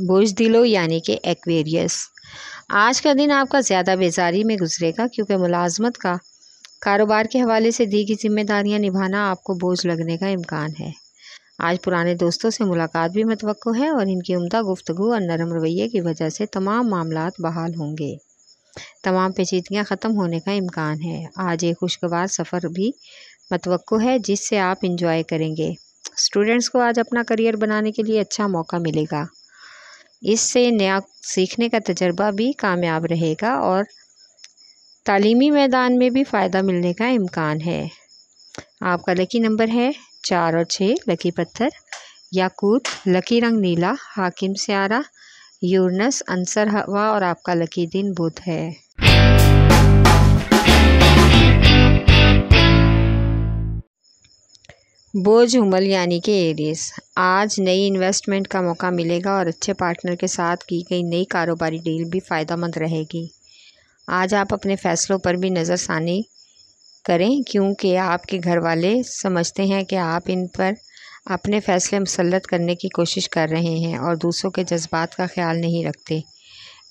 बुज़दिलो यानी कि एक्वेरियस। आज का दिन आपका ज़्यादा बेजारी में गुजरेगा क्योंकि मुलाजमत का कारोबार के हवाले से दी गई जिम्मेदारियां निभाना आपको बोझ लगने का इम्कान है। आज पुराने दोस्तों से मुलाकात भी मुतवक्को है और इनकी उम्दा गुफ्तगू और नरम रवैये की वजह से तमाम मामलात बहाल होंगे। तमाम पेचीदगियाँ ख़त्म होने का इम्कान है। आज एक खुशगवार सफ़र भी मुतवक्को है जिससे आप इंजॉय करेंगे। स्टूडेंट्स को आज अपना करियर बनाने के लिए अच्छा मौका मिलेगा। इससे नया सीखने का तजर्बा भी कामयाब रहेगा और तालीमी मैदान में भी फ़ायदा मिलने का इम्कान है। आपका लकी नंबर है 4 और 6। लकी पत्थर याकूत, लकी रंग नीला, हाकिम स्यारा यूरनस, अंसर हवा और आपका लकी दिन बुध है। बोझ उमल यानी कि एरीज। आज नई इन्वेस्टमेंट का मौका मिलेगा और अच्छे पार्टनर के साथ की गई नई कारोबारी डील भी फ़ायदेमंद रहेगी। आज आप अपने फ़ैसलों पर भी नज़रसानी करें क्योंकि आपके घर वाले समझते हैं कि आप इन पर अपने फ़ैसले मुसल्लत करने की कोशिश कर रहे हैं और दूसरों के जज्बात का ख्याल नहीं रखते।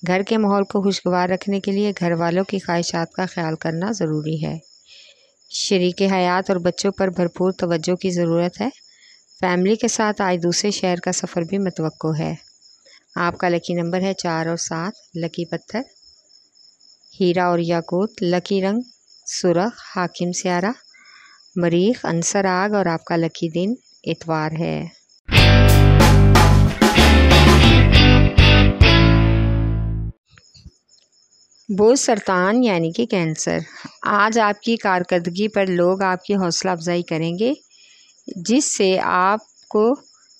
घर के माहौल को खुशगवार रखने के लिए घर वालों की ख्वाहिशात का ख्याल करना ज़रूरी है। शरीके हयात और बच्चों पर भरपूर तवज्जो की ज़रूरत है। फैमिली के साथ आज दूसरे शहर का सफ़र भी मुतवक्को है। आपका लकी नंबर है 4 और 7। लकी पत्थर हीरा और याकूत, लकी रंग सुरख, हाकिम स्यारा मरीख, अंसर आग और आपका लकी दिन इतवार है। बोझ सरतान यानी कि कैंसर। आज आपकी कारकर्दगी पर लोग आपकी हौसला अफजाई करेंगे जिससे आपको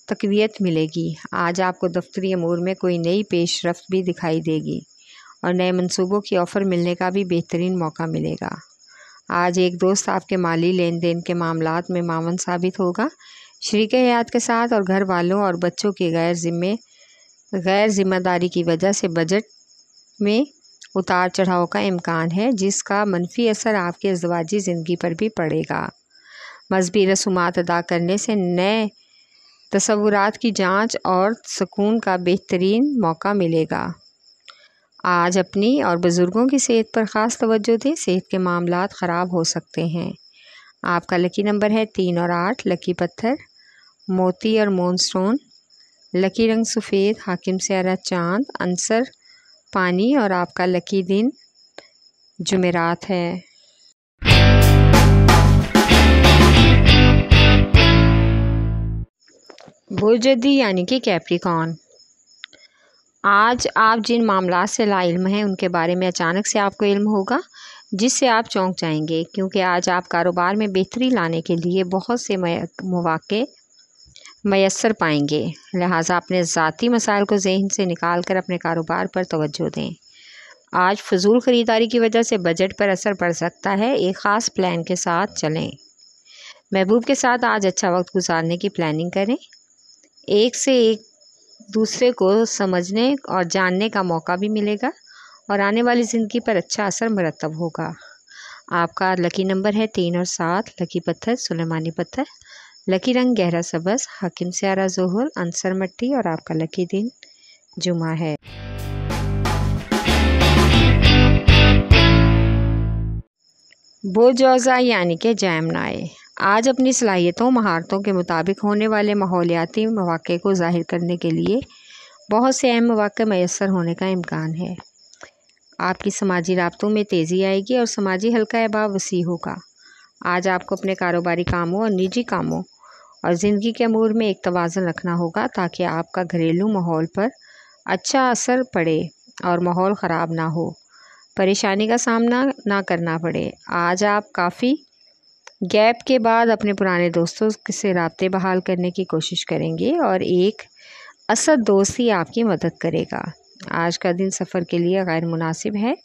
तक़वियत मिलेगी। आज आपको दफ्तरी अमूर में कोई नई पेशरफ्त भी दिखाई देगी और नए मंसूबों की ऑफ़र मिलने का भी बेहतरीन मौका मिलेगा। आज एक दोस्त आपके माली लेन देन के मामलात में मावन साबित होगा। शरीके हयात के साथ और घर वालों और बच्चों की गैर जिम्मेदारी की वजह से बजट में उतार चढ़ाव का इम्कान है जिसका मनफी असर आपकी अज़वाजी ज़िंदगी पर भी पड़ेगा। मज़हबी रसूमात अदा करने से नए तसव्वुरात की जांच और सुकून का बेहतरीन मौका मिलेगा। आज अपनी और बुज़ुर्गों की सेहत पर ख़ास तवज्जो दें, सेहत के मामलात ख़राब हो सकते हैं। आपका लकी नंबर है 3 और 8। लकी पत्थर मोती और मूनस्टोन, लकी रंग सफ़ेद, हाकिम स्यारा चाँद, अंसर पानी और आपका लकी दिन जुमेरात है। बुज़दी यानी कि कैप्रिकॉर्न। आज आप जिन मामलात से लाइल्म हैं उनके बारे में अचानक से आपको इल्म होगा जिससे आप चौंक जाएंगे क्योंकि आज आप कारोबार में बेहतरी लाने के लिए बहुत से मौक़े मैसर पाएंगे। लिहाजा अपने ज़ाती मसाइल को ज़हन से निकाल कर अपने कारोबार पर तवज्जो दें। आज फजूल ख़रीदारी की वजह से बजट पर असर पड़ सकता है। एक ख़ास प्लान के साथ चलें। महबूब के साथ आज अच्छा वक्त गुजारने की प्लानिंग करें। एक से एक दूसरे को समझने और जानने का मौका भी मिलेगा और आने वाली ज़िंदगी पर अच्छा असर मरतब होगा। आपका लकी नंबर है 3 और 7। लकी पत्थर सुलेमानी पत्थर, लकी रंग गहरा सबज़, हाकिम स्यारा ज़ोहर, अंसर मट्टी और आपका लकी दिन जुमा है। बोझौज़ा यानी कि जैमनाई। आज अपनी सलाहियतों महारतों के मुताबिक होने वाले माहौलियाती मौक़े को ज़ाहिर करने के लिए बहुत से अहम मौक़े मैसर होने का इम्कान है। आपकी समाजी राब्तों में तेज़ी आएगी और समाजी हल्का अहबाब वसी होगा। आज आपको अपने कारोबारी कामों और निजी कामों और ज़िंदगी के अमूर में एक तवाज़ुन रखना होगा ताकि आपका घरेलू माहौल पर अच्छा असर पड़े और माहौल ख़राब ना हो, परेशानी का सामना ना करना पड़े। आज आप काफ़ी गैप के बाद अपने पुराने दोस्तों से राब्ते बहाल करने की कोशिश करेंगे और एक असद दोस्त ही आपकी मदद करेगा। आज का दिन सफ़र के लिए गैर मुनासिब है।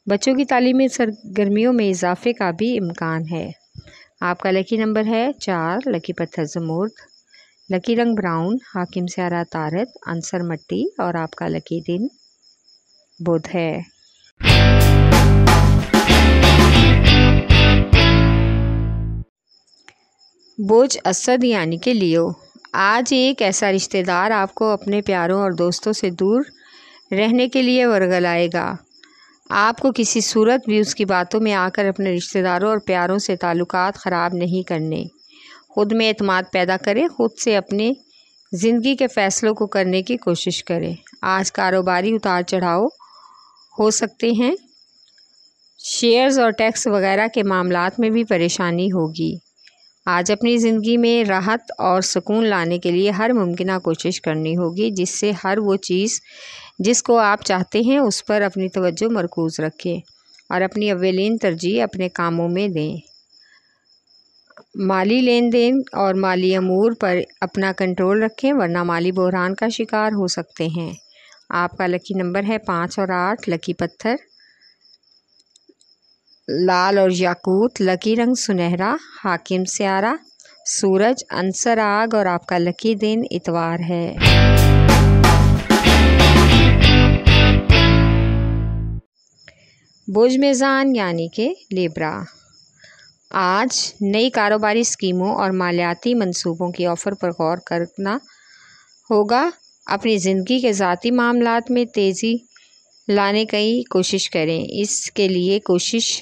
बच्चों की तालीमी सरगर्मियों में इजाफे का भी इम्कान है। आपका लकी नंबर है 4। लकी पत्थर ज़मूर्द, लकी रंग ब्राउन, हाकिम स्यारा तारत, अंसर मट्टी और आपका लकी दिन बुध है। बोझ असद यानी कि लियो। आज एक ऐसा रिश्तेदार आपको अपने प्यारों और दोस्तों से दूर रहने के लिए वर्गलाएगा। आपको किसी सूरत भी उसकी बातों में आकर अपने रिश्तेदारों और प्यारों से ताल्लुकात ख़राब नहीं करने। खुद में एतमाद पैदा करें, खुद से अपने ज़िंदगी के फ़ैसलों को करने की कोशिश करें। आज कारोबारी उतार चढ़ाव हो सकते हैं। शेयर्स और टैक्स वगैरह के मामलात में भी परेशानी होगी। आज अपनी ज़िंदगी में राहत और सुकून लाने के लिए हर मुमकिन कोशिश करनी होगी, जिससे हर वो चीज़ जिसको आप चाहते हैं उस पर अपनी तवज्जो मरकूज़ रखें और अपनी अव्वलीन तरजीह अपने कामों में दें। माली लेन देन और माली अमूर पर अपना कंट्रोल रखें, वरना माली बहरान का शिकार हो सकते हैं। आपका लकी नंबर है 5 और 8। लकी पत्थर लाल और याकूत। लकी रंग सुनहरा। हाकिम स्यारा सूरज अंसर आग और आपका लकी दिन इतवार है। बुर्ज मेज़ान यानी कि लिब्रा। आज नई कारोबारी स्कीमों और मालियाती मंसूबों की ऑफ़र पर गौर करना होगा। अपनी ज़िंदगी के ज़ाती मामलात में तेज़ी लाने की कोशिश करें। इसके लिए कोशिश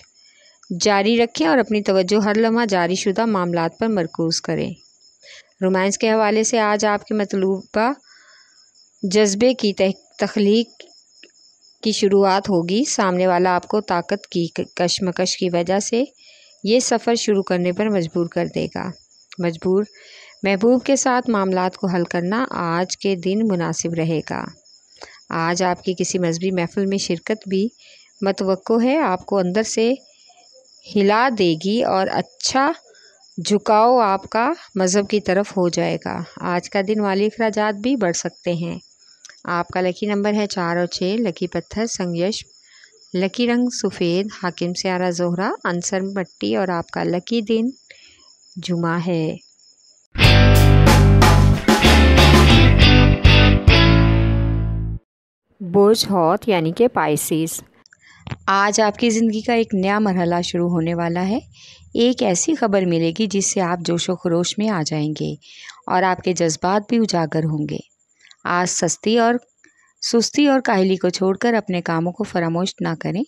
जारी रखें और अपनी तवज्जो हर लम्हा जारीशुदा मामलात पर मरकूज़ करें। रोमांस के हवाले से आज आपके मतलूबा जज्बे की तख्लीक की शुरुआत होगी। सामने वाला आपको ताकत की कशमकश की वजह से ये सफ़र शुरू करने पर मजबूर कर देगा। महबूब के साथ मामलात को हल करना आज के दिन मुनासिब रहेगा। आज आपकी किसी मजहबी महफिल में शिरकत भी मतवक्को है। आपको अंदर से हिला देगी और अच्छा झुकाव आपका मज़हब की तरफ हो जाएगा। आज का दिन माली अखराजात भी बढ़ सकते हैं। आपका लकी नंबर है 4 और 6। लकी पत्थर संगयश। लकी रंग सफ़ेद। हाकिम स्यारा ज़ोहरा अंसर मट्टी और आपका लकी दिन जुमा है। बुर्ज हौत यानी कि पाइसिस। आज आपकी ज़िंदगी का एक नया मरहला शुरू होने वाला है। एक ऐसी खबर मिलेगी जिससे आप जोशो खरोश में आ जाएंगे और आपके जज्बात भी उजागर होंगे। आज सुस्ती और काहली को छोड़कर अपने कामों को फरामोश ना करें।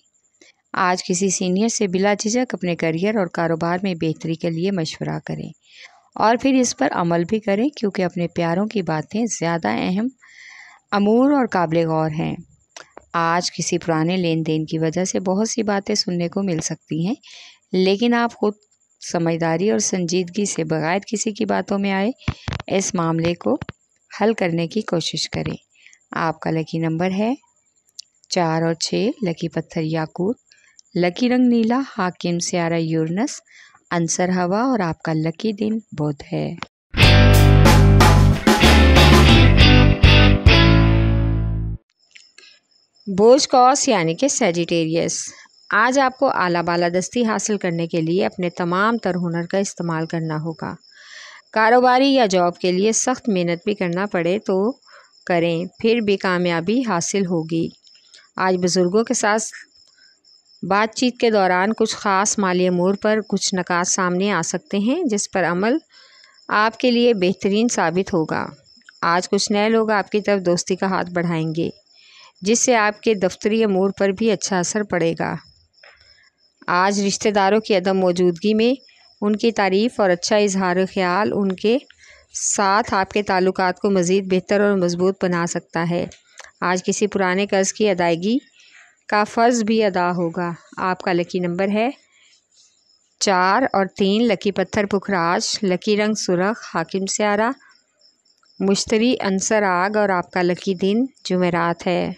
आज किसी सीनियर से बिला झिझक अपने करियर और कारोबार में बेहतरी के लिए मशवरा करें और फिर इस पर अमल भी करें, क्योंकि अपने प्यारों की बातें ज़्यादा अहम, अमूर और काबिल गौर हैं। आज किसी पुराने लेन देन की वजह से बहुत सी बातें सुनने को मिल सकती हैं, लेकिन आप खुद समझदारी और संजीदगी से बगैर किसी की बातों में आए इस मामले को हल करने की कोशिश करें। आपका लकी नंबर है 4 और 6। लकी पत्थर याकूत। लकी रंग नीला। हाकिम स्यारा यूरनस अंसर हवा और आपका लकी दिन बुध है। बुर्ज कौस यानी कि सैजिटेरियस। आज आपको आला बालादस्ती हासिल करने के लिए अपने तमाम तर हुनर का इस्तेमाल करना होगा। कारोबारी या जॉब के लिए सख्त मेहनत भी करना पड़े तो करें, फिर भी कामयाबी हासिल होगी। आज बुज़ुर्गों के साथ बातचीत के दौरान कुछ ख़ास माली अमूर पर कुछ नकात सामने आ सकते हैं, जिस पर अमल आपके लिए बेहतरीन साबित होगा। आज कुछ नए लोग आपकी तरफ दोस्ती का हाथ बढ़ाएंगे, जिससे आपके दफ्तरी अमूर पर भी अच्छा असर पड़ेगा। आज रिश्तेदारों की अदम मौजूदगी में उनकी तारीफ़ और अच्छा इजहार ख्याल उनके साथ आपके ताल्लुकात को मज़ीद बेहतर और मजबूत बना सकता है। आज किसी पुराने कर्ज़ की अदायगी का फ़र्ज़ भी अदा होगा। आपका लकी नंबर है 4 और 3। लकी पत्थर पुखराज। लकी रंग सुरख। हाकिम स्यारा मुश्तरी अंसर आग और आपका लकी दिन जुमेरात है।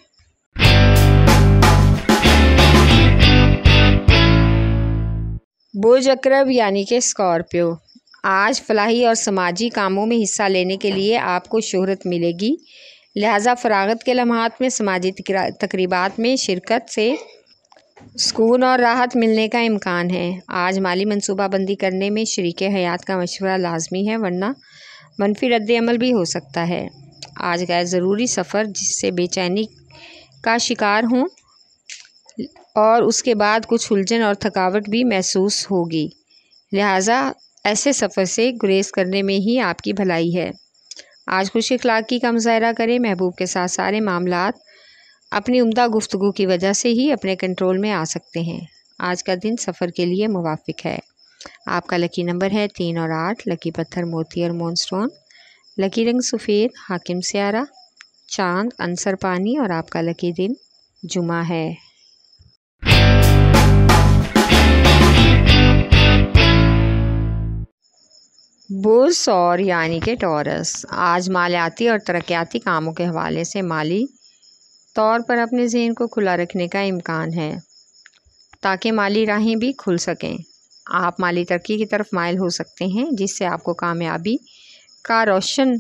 बुर्ज अकरब यानी कि स्कॉर्पियो। आज फलाही और समाजी कामों में हिस्सा लेने के लिए आपको शोहरत मिलेगी, लिहाजा फ़रागत के लम्हात में समाजी तकरीबात में शिरकत से सुकून और राहत मिलने का इम्कान है। आज माली मनसूबाबंदी करने में शरीके हयात का मशवरा लाजमी है, वरना मनफी रद्द-ए-अमल भी हो सकता है। आज गैर ज़रूरी सफ़र जिससे बेचैनी का शिकार हों और उसके बाद कुछ उलझन और थकावट भी महसूस होगी, लिहाजा ऐसे सफ़र से गुरेज करने में ही आपकी भलाई है। आज खुश अखलाकी का मुजाहरा करें। महबूब के साथ सारे मामलात अपनी उम्दा गुफ्तगू की वजह से ही अपने कंट्रोल में आ सकते हैं। आज का दिन सफ़र के लिए मुवाफिक है। आपका लकी नंबर है 3 और 8। लकी पत्थर मोती और मूनस्टोन। लकी रंग सफ़ेद, हाकिम स्यारा, चांद, अंसर पानी और आपका लकी दिन जुमा है। बुर्स और यानी कि टॉरस, आज मालियाती और तरक्याती कामों के हवाले से माली तौर पर अपने ज़हन को खुला रखने का इम्कान है ताकि माली राहें भी खुल सकें। आप माली तरक्की की तरफ माइल हो सकते हैं, जिससे आपको कामयाबी का रोशन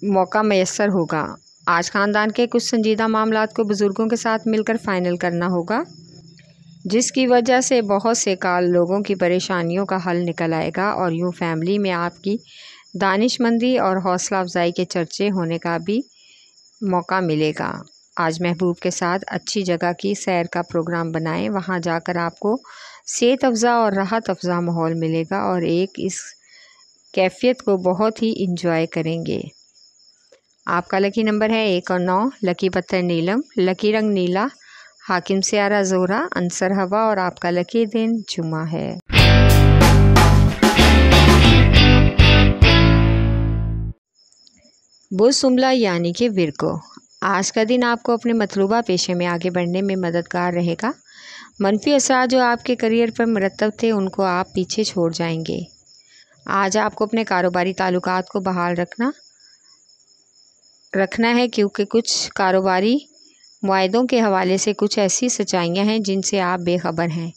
मौका मैसर होगा। आज ख़ानदान के कुछ संजीदा मामलात को बुज़ुर्गों के साथ मिलकर फ़ाइनल करना होगा, जिसकी वजह से बहुत से काल लोगों की परेशानियों का हल निकल आएगा और यूँ फैमिली में आपकी दानिशमंदी और हौसला अफजाई के चर्चे होने का भी मौका मिलेगा। आज महबूब के साथ अच्छी जगह की सैर का प्रोग्राम बनाएं। वहां जाकर आपको सेहत अफ़ज़ा और राहत अफ़ज़ा माहौल मिलेगा और इस कैफियत को बहुत ही इंजॉय करेंगे। आपका लकी नंबर है 1 और 9। लकी पत्थर नीलम। लकी रंग नीला, हाकिम स्यारा ज़ोहरा, अंसर हवा और आपका लकी दिन जुमा है। बुध सुमला यानी कि विर्गो, आज का दिन आपको अपने मतलूबा पेशे में आगे बढ़ने में मददगार रहेगा। मनफी असर जो आपके करियर पर मरतब थे उनको आप पीछे छोड़ जाएंगे। आज आपको अपने कारोबारी ताल्लुकात को बहाल रखना है, क्योंकि कुछ कारोबारी मुआहदों के हवाले से कुछ ऐसी सच्चाइयाँ हैं जिनसे आप बेखबर हैं।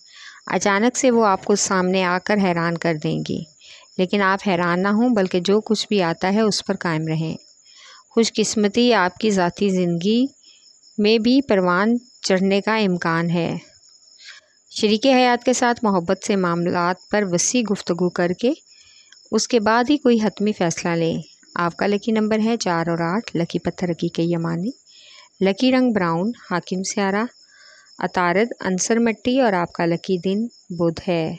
अचानक से वो आपको सामने आकर हैरान कर देंगी, लेकिन आप हैरान ना हों, बल्कि जो कुछ भी आता है उस पर कायम रहें। खुशकिस्मती आपकी ज़ाती ज़िंदगी में भी परवान चढ़ने का इम्कान है। शरीके हयात के साथ मोहब्बत से मामलात पर वसी गुफ्तगू करके उसके बाद ही कोई हतमी फ़ैसला लें। आपका लकी नंबर है 4 और 8। लकी पत्थर हकीक यमानी। लकी रंग ब्राउन, हाकिम स्यारा, अतारद, अंसर मट्टी और आपका लकी दिन बुध है।